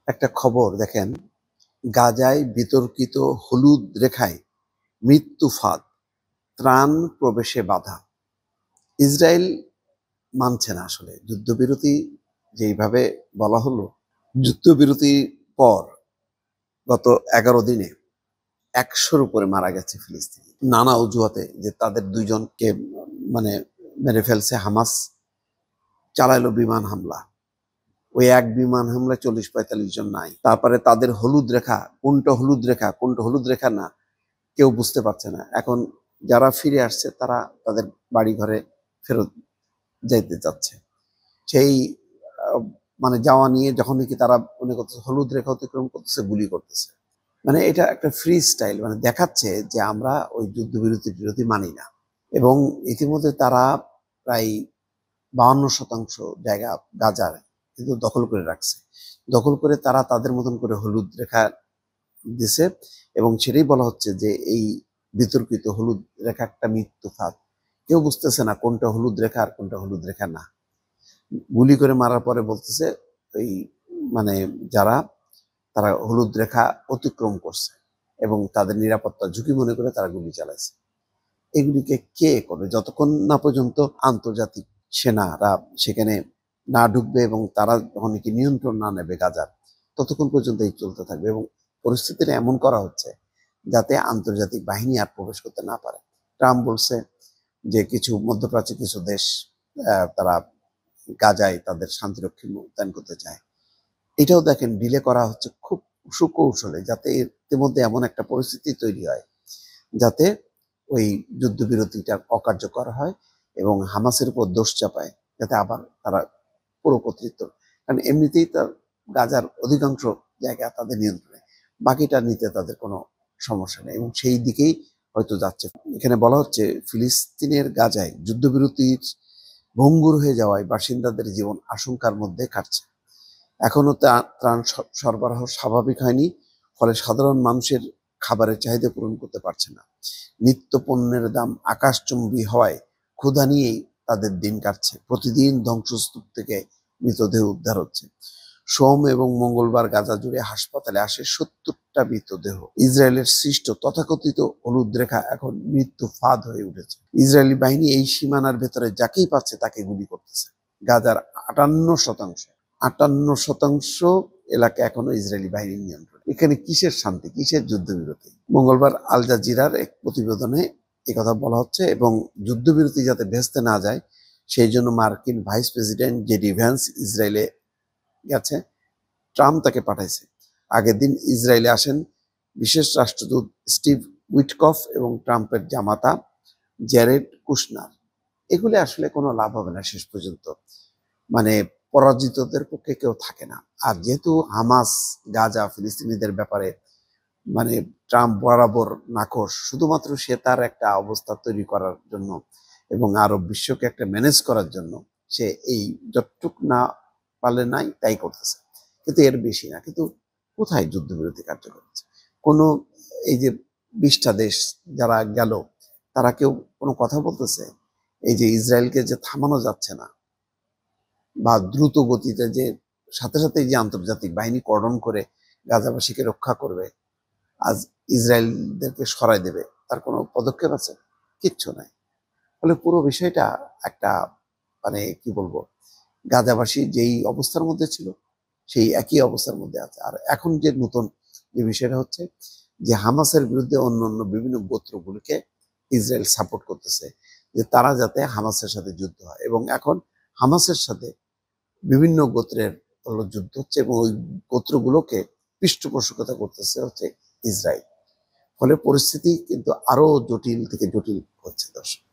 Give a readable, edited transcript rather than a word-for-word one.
একটা খবর দেখেন, গাজায় বিতর্কিত হলুদ রেখায় মৃত্যু ফাঁদ, ত্রাণ প্রবেশে বাধা। ইসরায়েল মানছে না আসলে যুদ্ধবিরতি যেইভাবে বলা হলো। যুদ্ধবিরতির পর গত 11 দিনে 100-র উপরে মারা গেছে ফিলিস্তিনি, নানা অজুহাতে, যে তাদের দুইজনকে মানে মেরে ফেলছে হামাস, চালাইলো বিমান হামলা। ওই এক বিমান হামলায় 40-45 জন নাই। তারপরে তাদের হলুদ রেখা কোনটা, হলুদ রেখা কোনটা, হলুদ রেখা না কেউ বুঝতে পারছে না। এখন যারা ফিরে আসছে তারা তাদের বাড়ি ঘরে ফেরত যাইতে চাচ্ছে। সেই মানে যাওয়া নিয়ে যখন নাকি তারা মনে করতেছে হলুদ রেখা অতিক্রম করতেছে, গুলি করতেছে। মানে এটা একটা ফ্রি স্টাইল, মানে দেখাচ্ছে যে আমরা ওই যুদ্ধবিরতি মানি না। এবং ইতিমধ্যে তারা প্রায় 52% জায়গা গাজার কিন্তু দখল করে রাখছে। দখল করে তারা তাদের মতন করে হলুদ রেখা দিছে, এবং সেটাই বলা হচ্ছে যে এই বিতর্কিত হলুদ রেখা একটা মৃত্যু ফাঁদ। কেউ বুঝতেছে না কোনটা হলুদ রেখা আর কোনটা হলুদ রেখা না। গুলি করে মারার পরে বলতেছে ওই মানে যারা তারা হলুদ রেখা অতিক্রম করছে এবং তাদের নিরাপত্তা ঝুঁকি মনে করে তারা গুলি চালাইছে। এগুলিকে কে করবে যতক্ষণ না পর্যন্ত আন্তর্জাতিক সেনারা সেখানে না ঢুকবে এবং তারা যখন কি নিয়ন্ত্রণ না নেবে গাজার, ততক্ষণ পর্যন্ত এই চলতে থাকবে। এবং পরিস্থিতিটা এমন করা হচ্ছে যাতে আন্তর্জাতিক বাহিনী আর প্রবেশ করতে না পারে। ট্রাম্প বলছে যে কিছু মধ্যপ্রাচ্যের কিছু দেশ তারা গাজায় তাদের শান্তিরক্ষী মোতায়েন করতে চায়। এটাও দেখেন ডিলে করা হচ্ছে খুব সুকৌশলে, যাতে ইতিমধ্যে এমন একটা পরিস্থিতি তৈরি হয় যাতে ওই যুদ্ধবিরতিটা অকার্যকর হয় এবং হামাসের উপর দোষ চাপায়, যাতে আবার তারা পুরো কর্তৃত্ব, কারণ এমনিতেই তার গাজার অধিকাংশ জায়গা তাদের নিয়ন্ত্রণে, বাকিটা নিতে তাদের কোনো সমস্যা নেই এবং সেই দিকেই হয়তো যাচ্ছে। এখানে বলা হচ্ছে ফিলিস্তিনের গাজায় যুদ্ধবিরতির ভঙ্গুর হয়ে যাওয়ায় বাসিন্দাদের জীবন আশঙ্কার মধ্যে কাটছে। এখনো ত্রাণ সরবরাহ স্বাভাবিক হয়নি, ফলে সাধারণ মানুষের খাবারের চাহিদা পূরণ করতে পারছে না। নিত্য পণ্যের দাম আকাশচুম্বী হওয়ায় ক্ষুধা নিয়েই তাদের দিন কাটছে। প্রতিদিন ধ্বংসস্তূপ থেকে মৃতদেহ উদ্ধার হচ্ছে। সোম এবং মঙ্গলবার গাজা জুড়ে হাসপাতালে আসে 70টা মৃতদেহ। ইসরায়েলের সৃষ্ট তথাকথিত হলুদ রেখা এখন মৃত্যু ফাঁদ হয়ে উঠেছে। ইসরায়েলি বাহিনী এই সীমানার ভেতরে যাকেই পাচ্ছে তাকে গুলি করতেছে। গাজার 58% এলাকা এখনো ইসরায়েলি বাহিনীর নিয়ন্ত্রণ। এখানে কিসের শান্তি, কিসের যুদ্ধবিরতি? মঙ্গলবার আল জাজিরার এক প্রতিবেদনে কথা বলা হচ্ছে, এবং যুদ্ধবিরতি যাতে ভেস্তে না যায় সেই জন্য মার্কিন ভাইস প্রেসিডেন্ট জেডি ভ্যান্স ইসরায়েলে গেছে। ট্রাম্প তাকে পাঠাইছে। আগের দিন ইসরায়েলে আসেন বিশেষ রাষ্ট্রদূত স্টিভ উইটকফ এবং ট্রাম্পের জামাতা জ্যারেড কুশনার। এগুলি আসলে কোনো লাভ হবে না শেষ পর্যন্ত, মানে পরাজিতদের পক্ষে কেউ থাকে না। আর যেহেতু হামাস গাজা ফিলিস্তিনিদের ব্যাপারে মানে ট্রাম্প বরাবর নাখোশ, শুধুমাত্র সে তার একটা অবস্থা তৈরি করার জন্য এবং আরব বিশ্বকে একটা ম্যানেজ করার জন্য সে এই যতটুক না পারলে নাই তাই করতেছে, কিন্তু এর বেশি না। কিন্তু কোথায় যুদ্ধবিরতি কার্যকর হচ্ছে? কোনো এই যে 20টা দেশ যারা গেল, তারা কেউ কোনো কথা বলতেছে? এই যে ইসরায়েলকে যে থামানো যাচ্ছে না, বা দ্রুত গতিতে যে সাথে সাথে যে আন্তর্জাতিক বাহিনী কর্ডন করে গাজাবাসীকে রক্ষা করবে, আজ ইসরায়েলদেরকে সরাই দেবে, তার কোনো পদক্ষেপ আছে? কিচ্ছু নাই। ফলে পুরো বিষয়টা একটা মানে কি বলবো, গাজাবাসী যেই অবস্থার মধ্যে ছিল সেই একই অবস্থার মধ্যে আছে। আর এখন যে নতুন যে বিষয়টা হচ্ছে যে হামাসের বিরুদ্ধে অন্য অন্য বিভিন্ন গোত্রগুলিকে ইসরায়েল সাপোর্ট করতেছে যে তারা যাতে হামাসের সাথে যুদ্ধ হয়, এবং এখন হামাসের সাথে বিভিন্ন গোত্রের যুদ্ধ হচ্ছে এবং ওই গোত্রগুলোকে পৃষ্ঠপোষকতা করতেছে হচ্ছে ইসরায়েল। ফলে পরিস্থিতি কিন্তু আরো জটিল থেকে জটিল হচ্ছে। দর্শক।